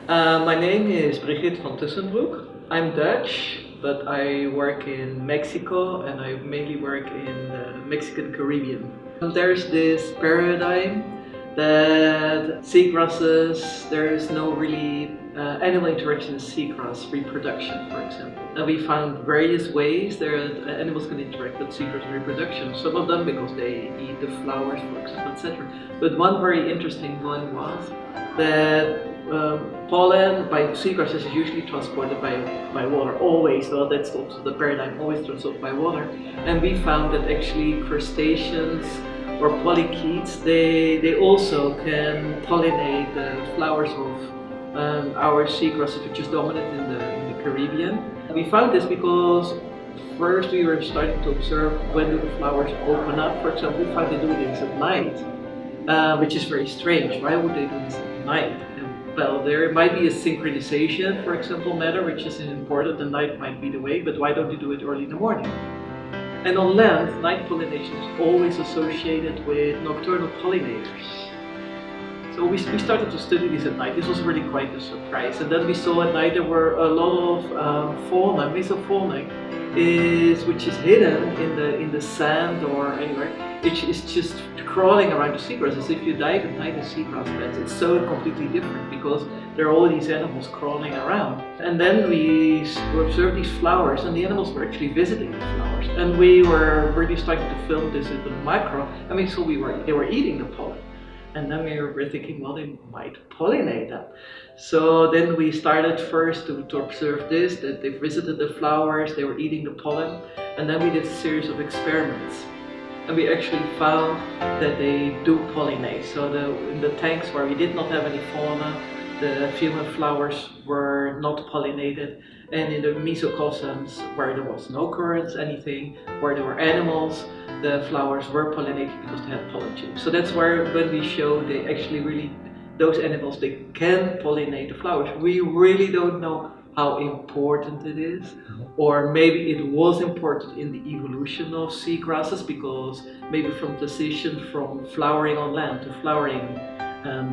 My name is Brigitta van Tussenbroek. I'm Dutch, but I work in Mexico and I mainly work in the Mexican Caribbean. There's this paradigm that seagrasses, there is no really animal interaction in seagrass reproduction, for example. And we found various ways that animals can interact with seagrass reproduction. Some of them because they eat the flowers, for example, etc. But one very interesting one was that pollen by seagrasses is usually transported by water, always. Well, that's also the paradigm, always transported by water. And we found that actually crustaceans or polychaetes, they also can pollinate the flowers of our seagrasses, which is dominant in the Caribbean. We found this because first we were starting to observe when do the flowers open up. For example, we found they do this at night, which is very strange. Why would they do this at night? Well, there might be a synchronization, for example, matter, which is important. The night might be the way, but why don't you do it early in the morning? And on land, night pollination is always associated with nocturnal pollinators. So we started to study this at night. This was really quite a surprise. And then we saw at night there were a lot of fauna, mesofauna, which is hidden in the sand or anywhere. It's just crawling around the seagrasses. If you dive at night in seagrass beds, it's so completely different because there are all these animals crawling around. And then we observed these flowers, and the animals were actually visiting the flowers. And we were really starting to film this at the macro, and we saw they were eating the pollen. And then we were thinking, well, they might pollinate them. So then we started first to observe this, that they visited the flowers, they were eating the pollen, and then we did a series of experiments. And we actually found that they do pollinate. So in the tanks where we did not have any fauna, the female flowers were not pollinated. And in the mesocosms where there was no currents, anything, where there were animals, the flowers were pollinated because they had pollen tubes. So that's where when we show they actually really, those animals, they can pollinate the flowers. We really don't know how important it is, or maybe it was important in the evolution of seagrasses because maybe from transition from flowering on land to flowering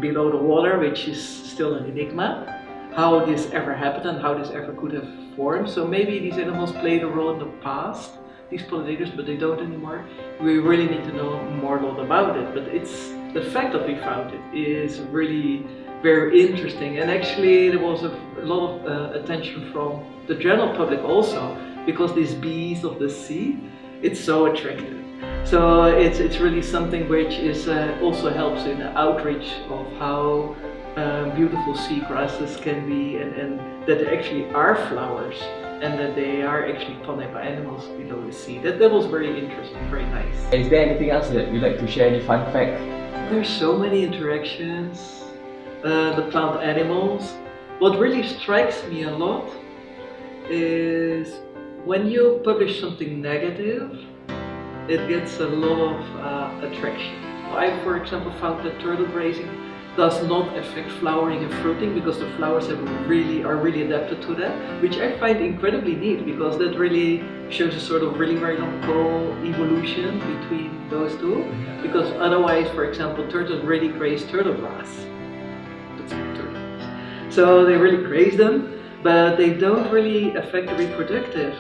below the water, which is still an enigma, how this ever happened and how this ever could have formed. So maybe these animals played a role in the past, these pollinators, but they don't anymore. We really need to know more a lot about it, but it's the fact that we found it is really very interesting. And actually there was a lot of attention from the general public also, because these bees of the sea, it's so attractive. So it's really something which is also helps in the outreach of how beautiful seagrasses can be, and that there actually are flowers and that they are actually pollinated by animals below the sea. That was very interesting, very nice. Is there anything else that you'd like to share, any fun fact? There's so many interactions. The plant animals. What really strikes me a lot is when you publish something negative, it gets a lot of attraction. I, for example, found that turtle grazing does not affect flowering and fruiting because the flowers are really adapted to that, which I find incredibly neat because that really shows a sort of really very long co-evolution between those two. Because otherwise, for example, turtles really graze turtle grass. So they really graze them, but they don't really affect the reproductive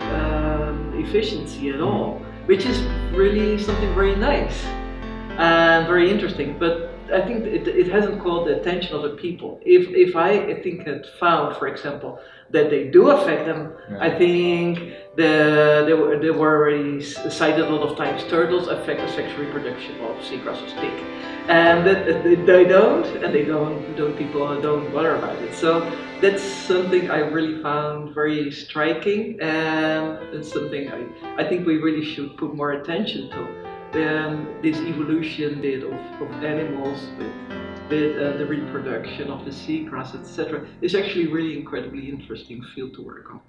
efficiency at all, which is really something very nice and very interesting. But I think it hasn't caught the attention of the people. If I think had found, for example, that they do affect them, I think they were already cited a lot of times. Turtles affect the sexual reproduction of seagrass or stick, and that they don't, and people don't bother about it. So that's something I really found very striking, and it's something I think we really should put more attention to. This evolution of animals with the reproduction of the seagrass, etc., is actually really incredibly interesting field to work on.